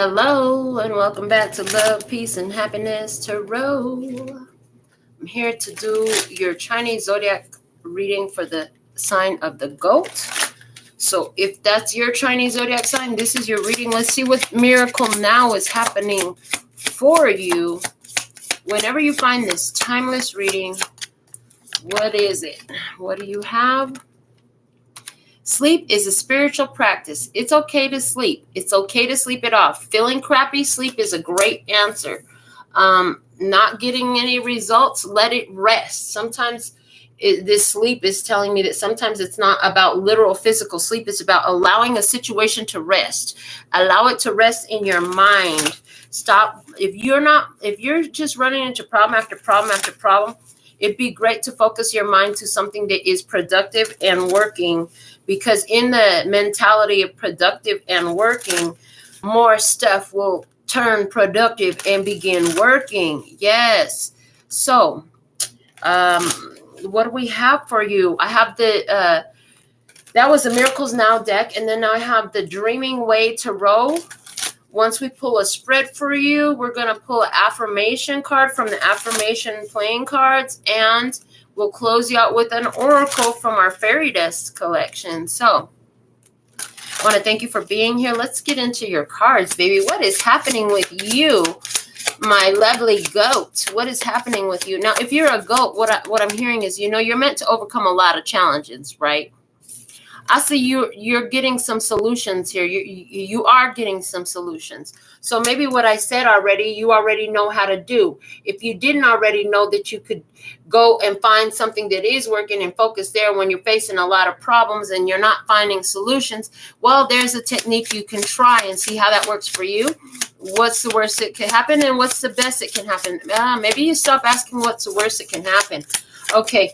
Hello and welcome back to Love, Peace, and Happiness Tarot. I'm here to do your Chinese Zodiac reading for the sign of the goat. So if that's your Chinese Zodiac sign, this is your reading. Let's see what miracle now is happening for you. Whenever you find this timeless reading, what is it? What do you have? Sleep is a spiritual practice. It's okay to sleep. It's okay to sleep it off. Feeling crappy, sleep is a great answer. Not getting any results, let it rest. Sometimes this sleep is telling me that sometimes it's not about literal physical sleep. It's about allowing a situation to rest. Allow it to rest in your mind. Stop. If you're just running into problem after problem after problem, it'd be great to focus your mind to something that is productive and working, because in the mentality of productive and working, more stuff will turn productive and begin working. Yes. So, what do we have for you? I have that was the Miracles Now deck, and then I have the Dreaming Way Tarot. Once we pull a spread for you, we're going to pull an affirmation card from the affirmation playing cards, and we'll close you out with an oracle from our fairy dust collection. So I want to thank you for being here. Let's get into your cards, baby. What is happening with you, my lovely goat? What is happening with you? Now, if you're a goat, what I'm hearing is, you're meant to overcome a lot of challenges, right? I see you're getting some solutions here. You are getting some solutions. So maybe what I said already, you already know how to do. If you didn't already know that you could go and find something that is working and focus there when you're facing a lot of problems and you're not finding solutions, well, there's a technique you can try and see how that works for you. What's the worst that can happen and what's the best that can happen? Maybe you stop asking what's the worst that can happen. Okay,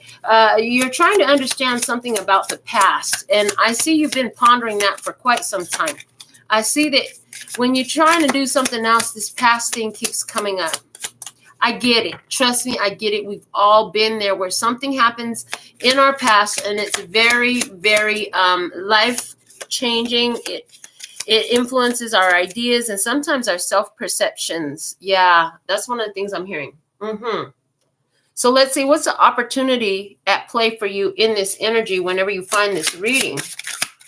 you're trying to understand something about the past, and I see you've been pondering that for quite some time. I see that when you're trying to do something else, this past thing keeps coming up. I get it. Trust me, I get it. We've all been there where something happens in our past, and it's very, very life-changing. It influences our ideas and sometimes our self-perceptions. Yeah, that's one of the things I'm hearing. So let's see, what's the opportunity at play for you in this energy whenever you find this reading?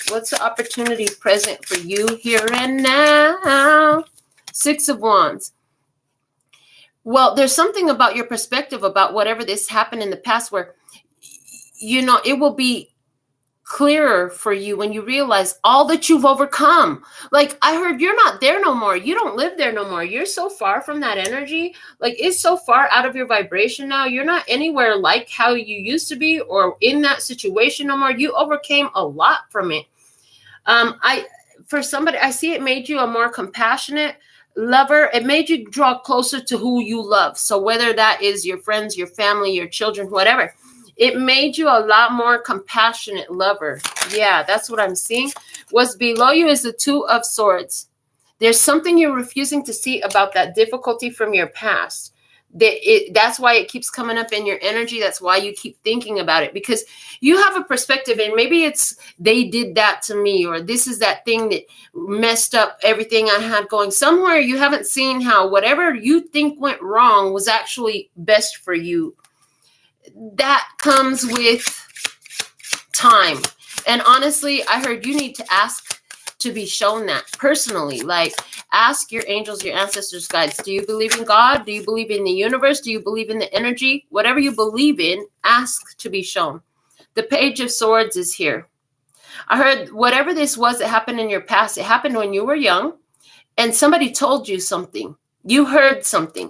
What's the opportunity present for you here and now? Six of Wands. Well, there's something about your perspective about whatever this happened in the past where, it will be clearer for you when you realize all that you've overcome. Like, I heard you're not there no more. You don't live there no more. You're so far from that energy. Like, it's so far out of your vibration now. You're not anywhere like how you used to be or in that situation no more. You overcame a lot from it. For somebody, I see it made you a more compassionate lover. It made you draw closer to who you love. So whether that is your friends, your family, your children, whatever, it made you a lot more compassionate lover. Yeah, that's what I'm seeing. What's below you is the Two of Swords. There's something you're refusing to see about that difficulty from your past. That's why it keeps coming up in your energy. That's why you keep thinking about it, because you have a perspective, and maybe it's they did that to me, or this is that thing that messed up everything I had going. Somewhere you haven't seen how whatever you think went wrong was actually best for you. That comes with time. And honestly, I heard you need to ask to be shown that personally. Like, ask your angels, your ancestors, guides. Do you believe in God? Do you believe in the universe? Do you believe in the energy? Whatever you believe in, ask to be shown. The Page of Swords is here. I heard whatever this was that happened in your past, it happened when you were young, and somebody told you something. You heard something.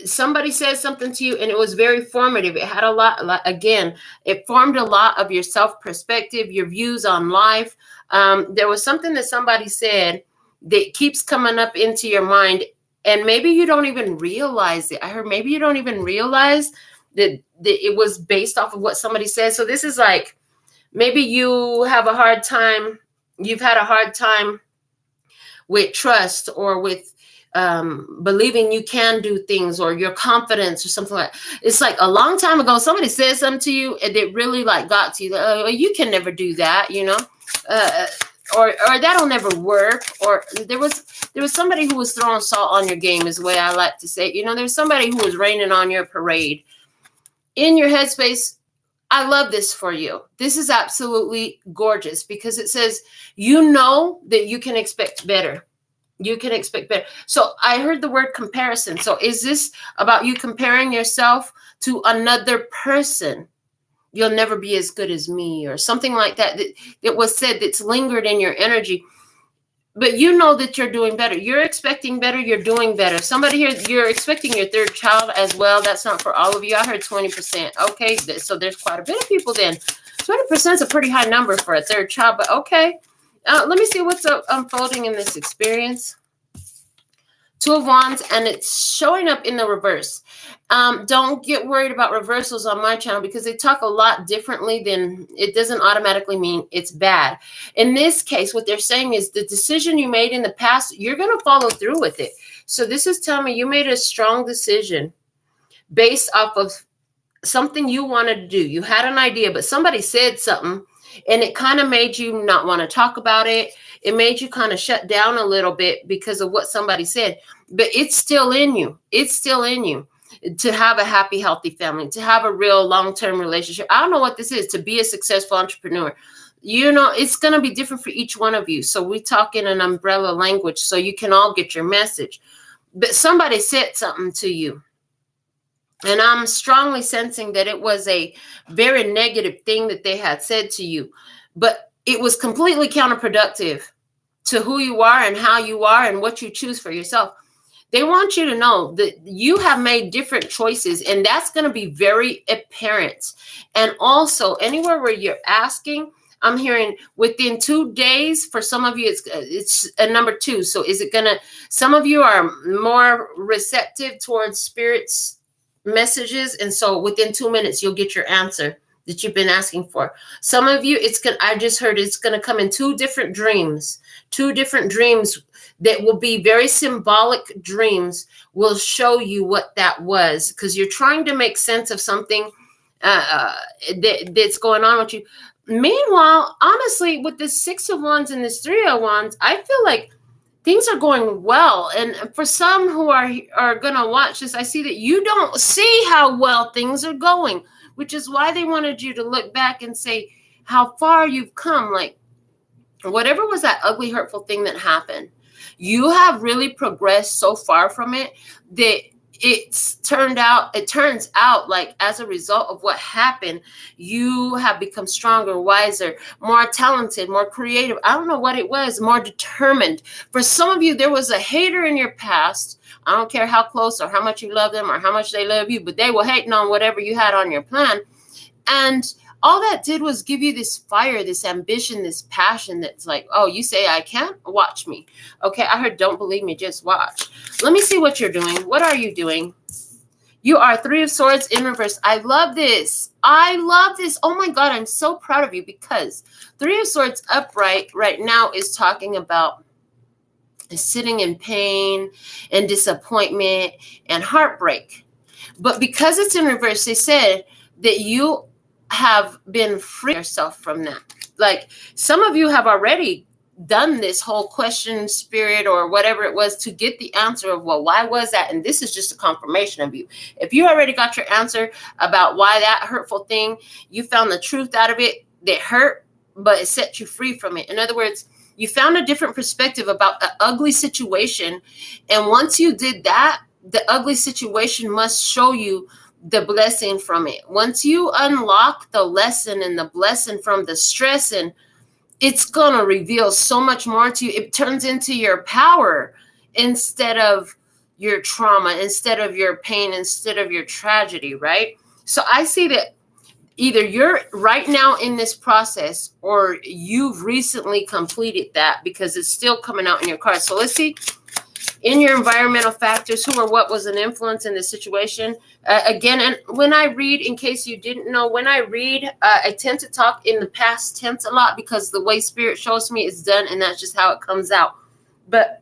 Somebody said something to you and it was very formative. It had a lot, again, it formed a lot of your self-perspective, your views on life. There was something that somebody said that keeps coming up into your mind, and maybe you don't even realize it. I heard maybe you don't even realize that it was based off of what somebody said. So this is like, maybe you have a hard time, you've had a hard time with trust or with believing you can do things, or your confidence or something like that. It's like a long time ago, somebody said something to you and it really like got to you. You can never do that, or that'll never work, or there was somebody who was throwing salt on your game, is the way I like to say. There's somebody who was raining on your parade. In your headspace, I love this for you. This is absolutely gorgeous because it says that you can expect better. You can expect better. So I heard the word comparison. So is this about you comparing yourself to another person? You'll never be as good as me, or something like that. That was said, that's lingered in your energy. But you know that you're doing better. You're expecting better. You're doing better. Somebody here, you're expecting your third child as well. That's not for all of you. I heard 20%. Okay, so there's quite a bit of people then. 20% is a pretty high number for a third child, but okay. Let me see what's unfolding in this experience. Two of Wands, and it's showing up in the reverse. Don't get worried about reversals on my channel because they talk a lot differently. Then it doesn't automatically mean it's bad. In this case, what they're saying is the decision you made in the past, you're going to follow through with it. So this is telling me you made a strong decision based off of something you wanted to do. You had an idea, but somebody said something, and it kind of made you not want to talk about it. It made you kind of shut down a little bit because of what somebody said. But it's still in you. It's still in you to have a happy, healthy family, to have a real long-term relationship. I don't know what this is, to be a successful entrepreneur. It's going to be different for each one of you. So we talk in an umbrella language so you can all get your message. But somebody said something to you. And I'm strongly sensing that it was a very negative thing that they had said to you. But it was completely counterproductive to who you are and how you are and what you choose for yourself. They want you to know that you have made different choices, and that's going to be very apparent. And also, anywhere where you're asking, I'm hearing within 2 days. For some of you, it's a number 2. So is it going to, some of you are more receptive towards Spirit's messages, and so within 2 minutes, you'll get your answer that you've been asking for. Some of you, I just heard it's going to come in 2 different dreams. 2 different dreams that will be very symbolic dreams will show you what that was, because you're trying to make sense of something that's going on with you. Meanwhile, honestly, with the 6 of Wands and this 3 of Wands, I feel like things are going well. And for some who are going to watch this, I see that you don't see how well things are going, which is why they wanted you to look back and say how far you've come. Like, whatever was that ugly, hurtful thing that happened, you have really progressed so far from it that it turns out like as a result of what happened, you have become stronger, wiser, more talented, more creative. I don't know what it was, more determined. For some of you, there was a hater in your past. I don't care how close or how much you love them or how much they love you, but they were hating on whatever you had on your plan. And all that did was give you this fire, this ambition, this passion that's like, oh, you say I can't? Watch me. Okay, I heard don't believe me, just watch. Let me see what you're doing. What are you doing? You are 3 of Swords in reverse. I love this. I love this. Oh my God, I'm so proud of you, because 3 of Swords upright right now is talking about sitting in pain and disappointment and heartbreak. But because it's in reverse, they said that you have been free yourself from that. Like, some of you have already done this whole question Spirit or whatever it was to get the answer of, well, why was that? And this is just a confirmation of you. If you already got your answer about why that hurtful thing, you found the truth out of it that hurt, but it set you free from it. In other words, you found a different perspective about the ugly situation. And once you did that, the ugly situation must show you the blessing from it. Once you unlock the lesson and the blessing from the stress, and it's going to reveal so much more to you. It turns into your power instead of your trauma, instead of your pain, instead of your tragedy, right? So I see that either you're right now in this process or you've recently completed that, because it's still coming out in your cards. So let's see. In your environmental factors, who or what was an influence in this situation? Again, and when I read, in case you didn't know, when I read, I tend to talk in the past tense a lot because the way Spirit shows me it's done, and that's just how it comes out. But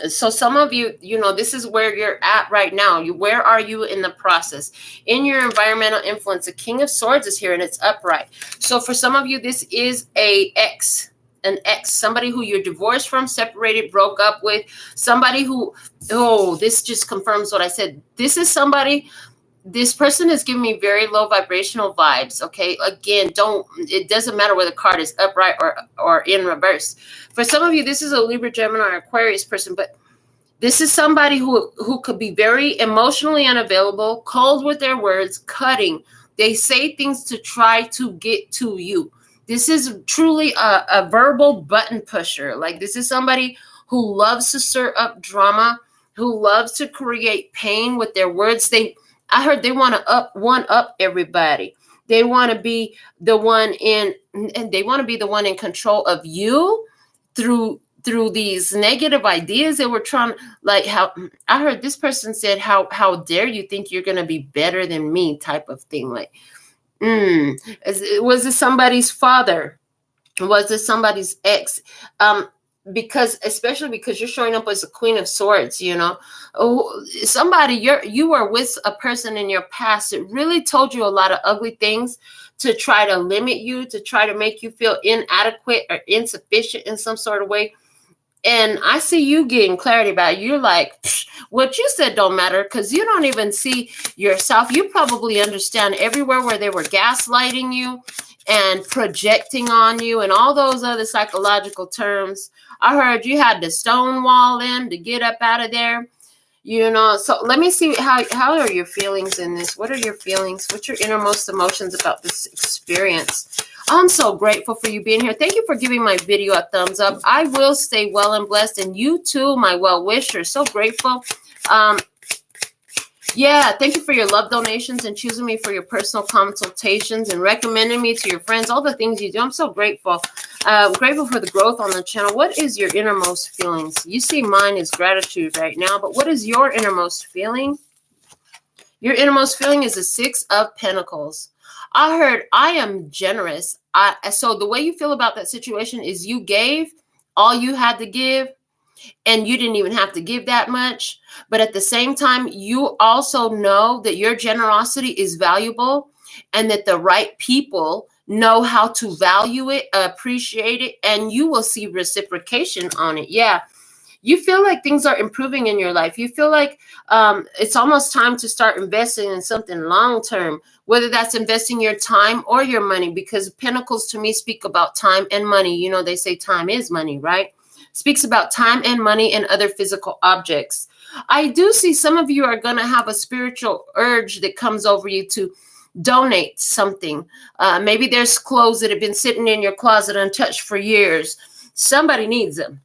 so some of you, this is where you're at right now. Where are you in the process? In your environmental influence, the King of Swords is here and it's upright. So for some of you, this is a ex an ex, somebody who you're divorced from, separated, broke up with, somebody who, oh, this just confirms what I said. This is somebody, this person is giving me very low vibrational vibes. Okay. Again, it doesn't matter whether the card is upright or in reverse. For some of you, this is a Libra, Gemini, or Aquarius person, but this is somebody who could be very emotionally unavailable, cold with their words, cutting. They say things to try to get to you. This is truly a verbal button pusher. Like, this is somebody who loves to stir up drama, who loves to create pain with their words. I heard they want to one up everybody. They want to be the one in control of you through these negative ideas that we're trying, like, how I heard this person said, how dare you think you're going to be better than me, type of thing. Like, was it somebody's father? Was it somebody's ex? Especially because you're showing up as a Queen of Swords, somebody you were with a person in your past that really told you a lot of ugly things to try to limit you, to try to make you feel inadequate or insufficient in some sort of way. And I see you getting clarity about it. You're like, what you said don't matter, because you don't even see yourself. You probably understand everywhere where they were gaslighting you and projecting on you and all those other psychological terms. I heard you had to stonewall them to get up out of there. So let me see, how are your feelings in this? What are your feelings? What's your innermost emotions about this experience? I'm so grateful for you being here. Thank you for giving my video a thumbs up. I will stay well and blessed, and you too, my well wisher. So grateful. Thank you for your love donations and choosing me for your personal consultations and recommending me to your friends, all the things you do. I'm so grateful. Grateful for the growth on the channel. What is your innermost feelings? You see mine is gratitude right now, but what is your innermost feeling? Your innermost feeling is the 6 of Pentacles. I heard, I am generous. So the way you feel about that situation is you gave all you had to give, and you didn't even have to give that much. But at the same time, you also know that your generosity is valuable and that the right people know how to value it, appreciate it, and you will see reciprocation on it. Yeah. You feel like things are improving in your life. You feel like it's almost time to start investing in something long-term, whether that's investing your time or your money, because Pentacles to me speak about time and money. They say time is money, right? Speaks about time and money and other physical objects. I do see some of you are going to have a spiritual urge that comes over you to donate something. Maybe there's clothes that have been sitting in your closet untouched for years. Somebody needs them.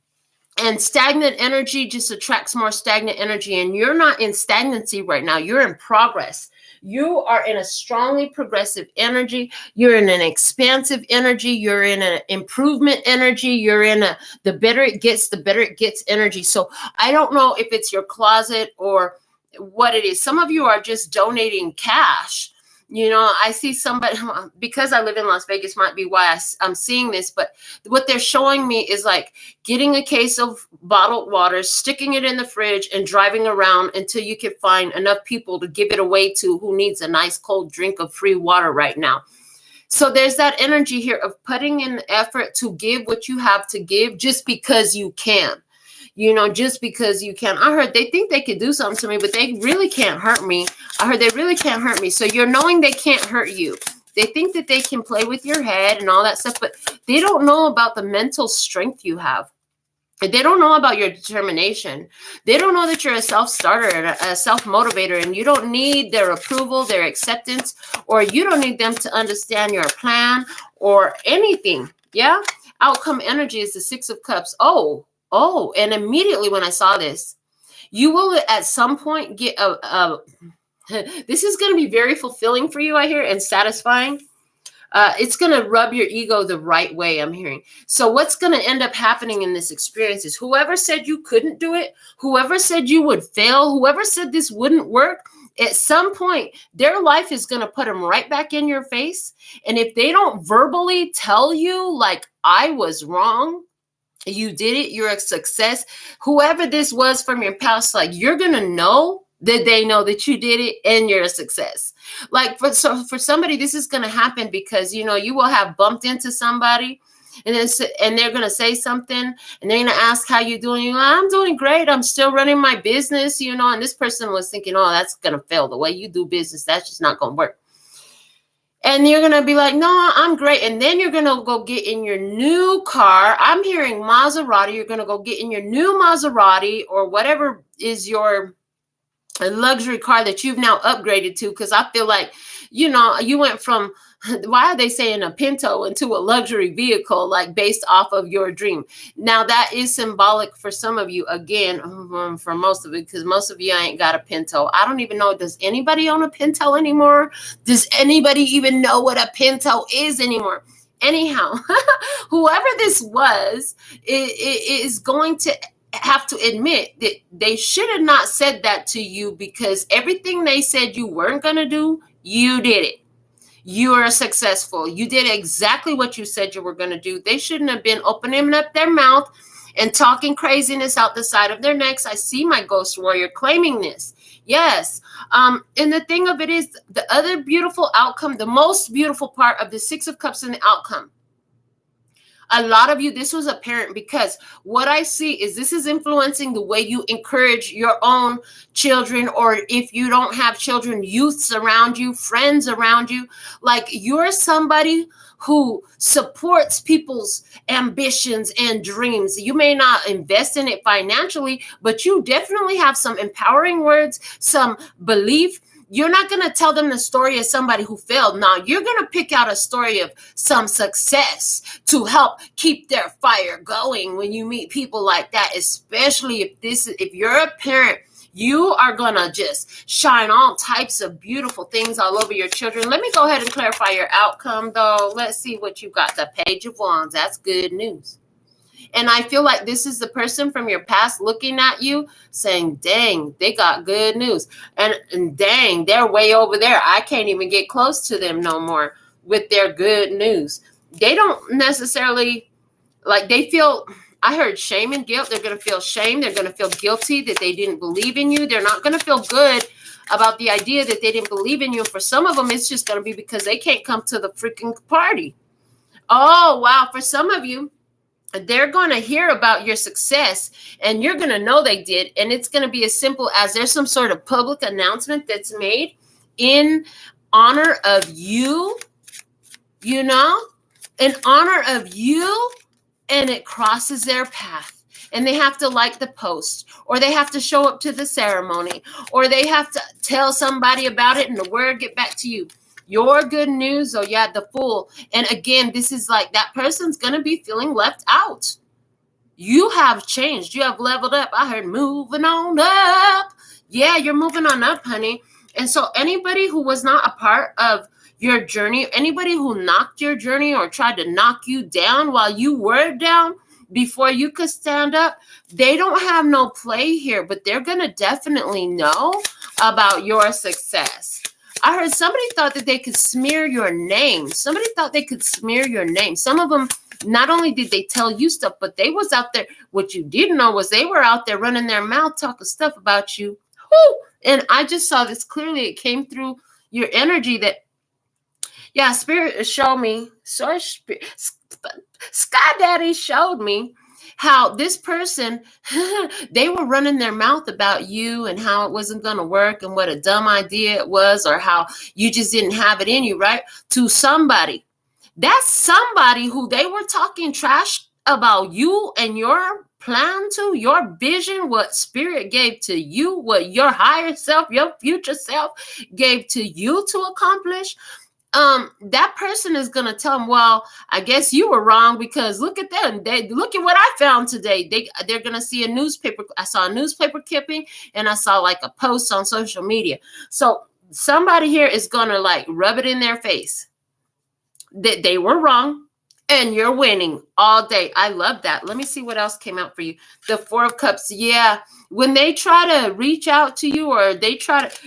And stagnant energy just attracts more stagnant energy. And you're not in stagnancy right now. You're in progress. You are in a strongly progressive energy. You're in an expansive energy. You're in an improvement energy. You're in the better it gets, the better it gets energy. So I don't know if it's your closet or what it is. Some of you are just donating cash. I see somebody, because I live in Las Vegas might be why I'm seeing this, but what they're showing me is like getting a case of bottled water, sticking it in the fridge and driving around until you can find enough people to give it away to who needs a nice cold drink of free water right now. So there's that energy here of putting in the effort to give what you have to give just because you can. Just because you can. I heard they think they could do something to me, but they really can't hurt me. I heard they really can't hurt me. So you're knowing they can't hurt you. They think that they can play with your head and all that stuff, but they don't know about the mental strength you have. They don't know about your determination. They don't know that you're a self-starter and a self-motivator, and you don't need their approval, their acceptance, or you don't need them to understand your plan or anything. Yeah? Outcome energy is the 6 of Cups. Oh, and immediately when I saw this, you will at some point get this is going to be very fulfilling for you, I hear, and satisfying. It's going to rub your ego the right way, I'm hearing. So what's going to end up happening in this experience is whoever said you couldn't do it, whoever said you would fail, whoever said this wouldn't work, at some point, their life is going to put them right back in your face. And if they don't verbally tell you, like, I was wrong, you did it, you're a success, whoever this was from your past, like, you're going to know that they know that you did it and you're a success. Like for somebody, this is going to happen because, you will have bumped into somebody And then and they're gonna say something, and they're gonna ask how you doing. I'm doing great. I'm still running my business, And this person was thinking, oh, that's gonna fail. The way you do business, that's just not gonna work. And you're going to be like, no, I'm great. And then you're going to go get in your new car. I'm hearing Maserati. You're going to go get in your new Maserati or whatever is your luxury car that you've now upgraded to. Because I feel like, you went from, why are they saying a Pinto into a luxury vehicle, like based off of your dream? Now that is symbolic for some of you, again, for most of it, because most of you ain't got a Pinto. I don't even know, does anybody own a Pinto anymore? Does anybody even know what a Pinto is anymore? Anyhow, whoever this was is going to have to admit that they should have not said that to you, because everything they said you weren't going to do, you did it. You are successful. You did exactly what you said you were going to do. They shouldn't have been opening up their mouth and talking craziness out the side of their necks. I see my ghost warrior claiming this. Yes. And the thing of it is, the other beautiful outcome, the most beautiful part of the Six of Cups in the outcome, a lot of you, this was apparent, because what I see is this is influencing the way you encourage your own children, or if you don't have children, youths around you, friends around you. Like, you're somebody who supports people's ambitions and dreams. You may not invest in it financially, but you definitely have some empowering words, some belief. You're not going to tell them the story of somebody who failed. Now, you're going to pick out a story of some success to help keep their fire going when you meet people like that, especially if you're a parent. You are going to just shine all types of beautiful things all over your children. Let me go ahead and clarify your outcome, though. Let's see what you got. The Page of Wands. That's good news. And I feel like this is the person from your past looking at you saying, dang, they got good news. And dang, they're way over there. I can't even get close to them no more with their good news. They don't necessarily, like, they feel, I heard shame and guilt. They're going to feel shame. They're going to feel guilty that they didn't believe in you. They're not going to feel good about the idea that they didn't believe in you. For some of them, it's just going to be because they can't come to the freaking party. Oh, wow. For some of you, they're going to hear about your success, and you're going to know they did. And it's going to be as simple as there's some sort of public announcement that's made in honor of you, in honor of you, and it crosses their path. And they have to like the post, or they have to show up to the ceremony, or they have to tell somebody about it and the word get back to you. Your good news, the Fool. And again, this is like that person's going to be feeling left out. You have changed. You have leveled up. I heard moving on up. Yeah, you're moving on up, honey. And so anybody who was not a part of your journey, anybody who knocked your journey or tried to knock you down while you were down before you could stand up, they don't have no play here, but they're going to definitely know about your success. I heard somebody thought that they could smear your name. Somebody thought they could smear your name. Some of them, not only did they tell you stuff, but they was out there. What you didn't know was they were out there running their mouth, talking stuff about you. Woo! And I just saw this clearly. It came through your energy that, Spirit showed me. Sorry, Sky Daddy showed me how this person, they were running their mouth about you and how it wasn't going to work and what a dumb idea it was, or how you just didn't have it in you, right? To somebody. That's somebody who they were talking trash about you and your plan to, your vision, what Spirit gave to you, what your higher self, your future self gave to you to accomplish. That person is going to tell them, well, I guess you were wrong, because look at them. Look at what I found today. They're going to see a newspaper. I saw a newspaper clipping, and I saw like a post on social media. So somebody here is going to like rub it in their face that they were wrong and you're winning all day. I love that. Let me see what else came out for you. The Four of Cups. Yeah. When they try to reach out to you, or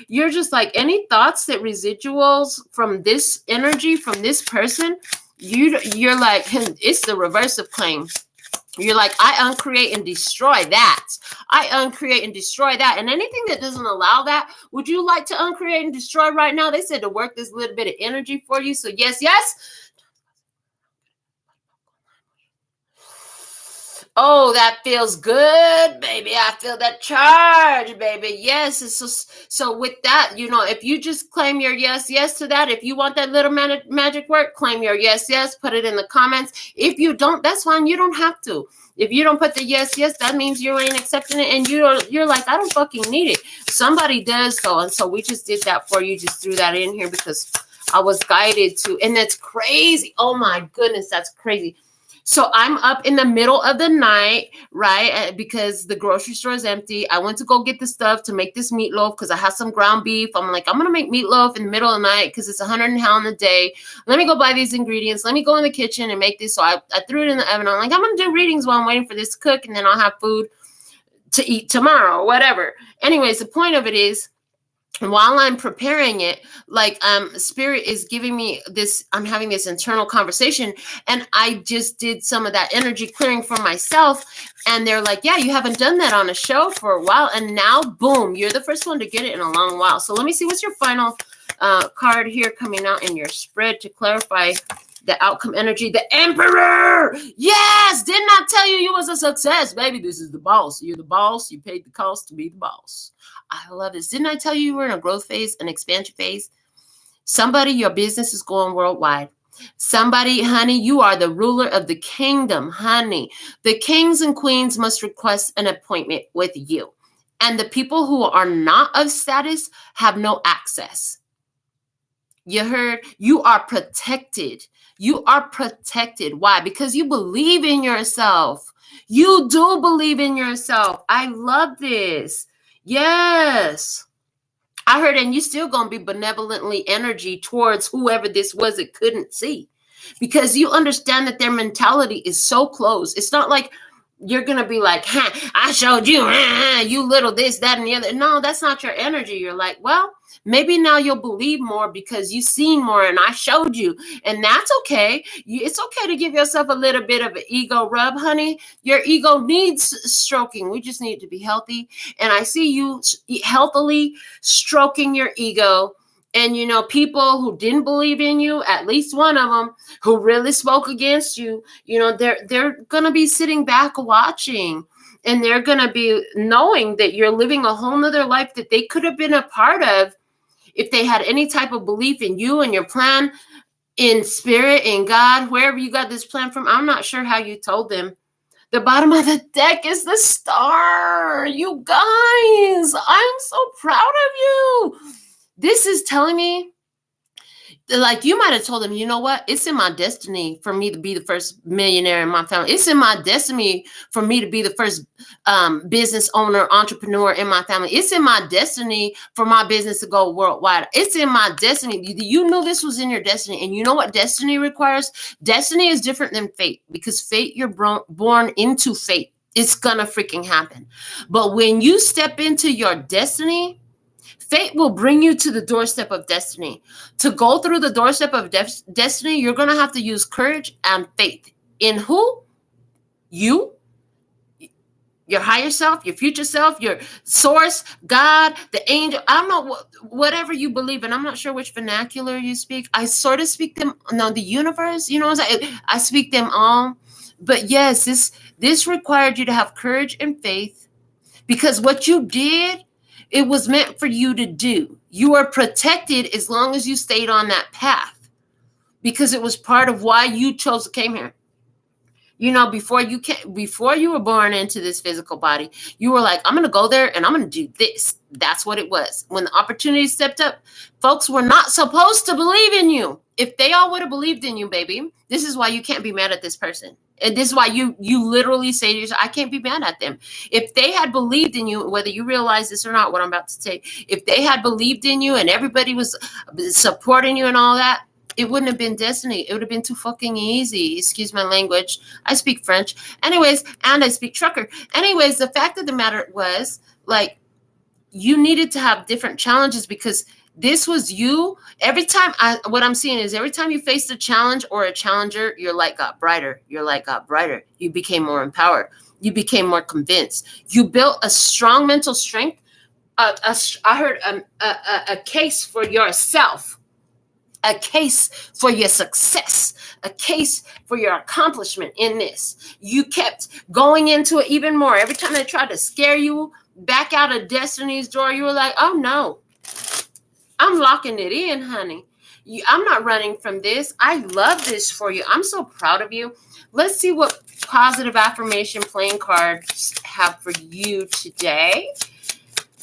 you're just like, any thoughts that residuals from this energy, from this person, you're like, it's the reverse of claim. You're like, I uncreate and destroy that. I uncreate and destroy that. And anything that doesn't allow that, would you like to uncreate and destroy right now? They said to work this little bit of energy for you. So yes. Oh, that feels good, baby. I feel that charge, baby. Yes. It's so with that, if you just claim your yes to that, if you want that little magic word, claim your yes, put it in the comments. If you don't, that's fine. You don't have to. If you don't put the yes, that means you ain't accepting it, and you're like, I don't fucking need it. Somebody does though, and so we just did that for you. Just threw that in here because I was guided to, and that's crazy. Oh my goodness, that's crazy. So I'm up in the middle of the night, right? Because the grocery store is empty. I went to go get the stuff to make this meatloaf because I have some ground beef. I'm like, I'm going to make meatloaf in the middle of the night because it's 100 and hell in the day. Let me go buy these ingredients. Let me go in the kitchen and make this. So I threw it in the oven. I'm like, I'm going to do readings while I'm waiting for this to cook, and then I'll have food to eat tomorrow, whatever. Anyways, the point of it is, while I'm preparing it, like Spirit is giving me this, I'm having this internal conversation, and I just did some of that energy clearing for myself, and they're like, yeah, you haven't done that on a show for a while, and now boom, you're the first one to get it in a long while. So let me see, what's your final card here coming out in your spread to clarify the outcome energy? The Emperor. Yes, didn't I tell you you was a success, baby? This is the boss. You're the boss. You paid the cost to be the boss. I love this. Didn't I tell you were in a growth phase, an expansion phase? Somebody, your business is going worldwide. Somebody, honey, you are the ruler of the kingdom, honey. The kings and queens must request an appointment with you. And the people who are not of status have no access. You heard? You are protected. You are protected. Why? Because you believe in yourself. You do believe in yourself. I love this. Yes. I heard, and you still going to be benevolently energy towards whoever this was that couldn't see, because you understand that their mentality is so closed. It's not like you're going to be like, I showed you, you little this, that, and the other. No, that's not your energy. You're like, well, maybe now you'll believe more because you've seen more and I showed you. And that's okay. It's okay to give yourself a little bit of an ego rub, honey. Your ego needs stroking. We just need to be healthy. And I see you healthily stroking your ego. And, people who didn't believe in you, at least one of them who really spoke against you, they're going to be sitting back watching, and they're going to be knowing that you're living a whole nother life that they could have been a part of if they had any type of belief in you and your plan, in Spirit, in God, wherever you got this plan from. I'm not sure how you told them. The bottom of the deck is the Star. You guys, I'm so proud of you. This is telling me, like, you might have told them, you know what? It's in my destiny for me to be the first millionaire in my family. It's in my destiny for me to be the first business owner, entrepreneur in my family. It's in my destiny for my business to go worldwide. It's in my destiny. You knew this was in your destiny. And you know what destiny requires? Destiny is different than fate, because fate, you're born into fate. It's gonna freaking happen. But when you step into your destiny, fate will bring you to the doorstep of destiny. To go through the doorstep of destiny, you're going to have to use courage and faith. In who? You, your higher self, your future self, your source, God, the angel. I don't know, whatever you believe in. I'm not sure which vernacular you speak. I sort of speak them, the universe, I speak them all. But yes, this required you to have courage and faith, because what you did, it was meant for you to do. You are protected as long as you stayed on that path, because it was part of why you chose to came here. Before you were born into this physical body, you were like, I'm going to go there and I'm going to do this. That's what it was. When the opportunity stepped up, folks were not supposed to believe in you. If they all would have believed in you, baby, this is why you can't be mad at this person. And this is why you literally say to yourself, I can't be mad at them. If they had believed in you, whether you realize this or not, what I'm about to say, if they had believed in you and everybody was supporting you and all that, it wouldn't have been destiny. It would have been too fucking easy. Excuse my language. I speak French. Anyways, and I speak trucker. Anyways, the fact of the matter was, like, you needed to have different challenges, because this was you. What I'm seeing is every time you faced a challenge or a challenger, your light got brighter. Your light got brighter. You became more empowered. You became more convinced. You built a strong mental strength. I heard a case for yourself. a case for your success, a case for your accomplishment in this. You kept going into it even more. Every time they tried to scare you back out of Destiny's door, you were like, oh no, I'm locking it in, honey. I'm not running from this. I love this for you. I'm so proud of you. Let's see what positive affirmation playing cards have for you today.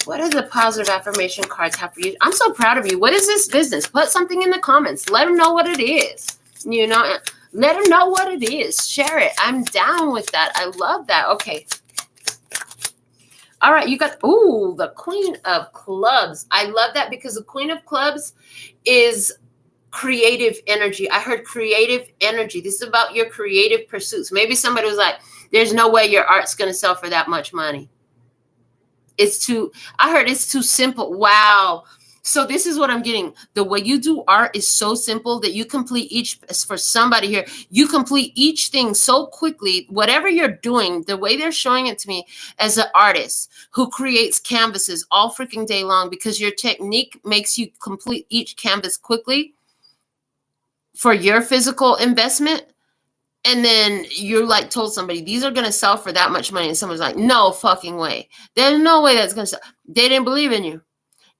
What do the positive affirmation cards have for you? I'm so proud of you. What is this business? Put something in the comments. Let them know what it is. You know, let them know what it is. Share it. I'm down with that. I love that. Okay. All right. You got, the Queen of Clubs. I love that because the Queen of Clubs is creative energy. I heard creative energy. This is about your creative pursuits. Maybe somebody was like, there's no way your art's going to sell for that much money. I heard it's too simple. Wow. So this is what I'm getting. The way you do art is so simple that you complete for somebody here, you complete each thing so quickly. Whatever you're doing, the way they're showing it to me as an artist who creates canvases all freaking day long because your technique makes you complete each canvas quickly for your physical investment. And then you're like told somebody, these are going to sell for that much money. And someone's like, no fucking way. There's no way that's going to sell. They didn't believe in you.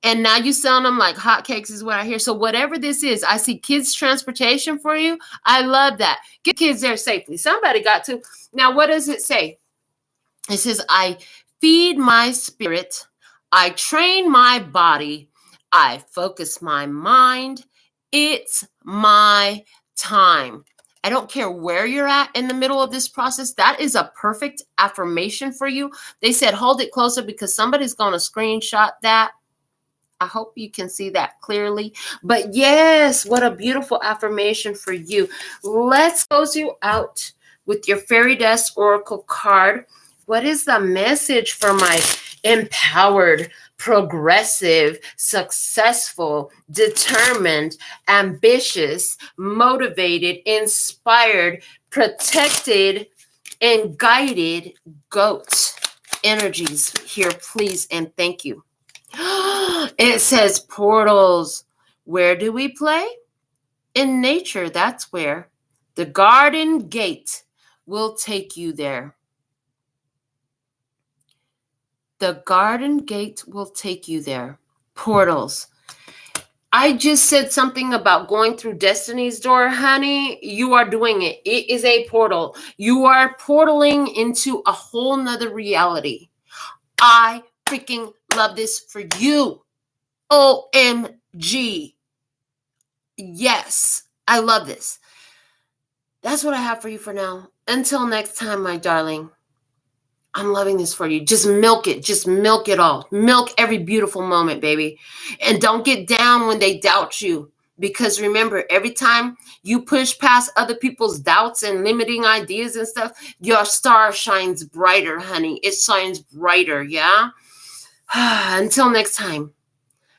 And now you selling them like hotcakes is what I hear. So whatever this is, I see kids transportation for you. I love that. Get kids there safely. Somebody got to. Now, what does it say? It says, I feed my spirit. I train my body. I focus my mind. It's my time. I don't care where you're at in the middle of this process. That is a perfect affirmation for you. They said, hold it closer because somebody's going to screenshot that. I hope you can see that clearly. But yes, what a beautiful affirmation for you. Let's close you out with your Fairy Dust Oracle card. What is the message for my empowered, progressive, successful, determined, ambitious, motivated, inspired, protected, and guided goat energies here, please, and thank you. It says portals. Where do we play? In nature, that's where. The garden gate will take you there. The garden gate will take you there. Portals. I just said something about going through Destiny's door, honey. You are doing it. It is a portal. You are portaling into a whole nother reality. I freaking love this for you. OMG. Yes, I love this. That's what I have for you for now. Until next time, my darling. I'm loving this for you. Just milk it. Just milk it all. Milk every beautiful moment, baby. And don't get down when they doubt you. Because remember, every time you push past other people's doubts and limiting ideas and stuff, your star shines brighter, honey. It shines brighter, yeah? Until next time,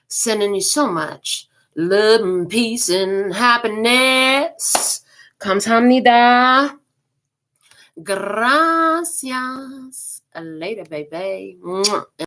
sending you so much love and peace and happiness. Kamsahamnida. Gracias. Later, baby.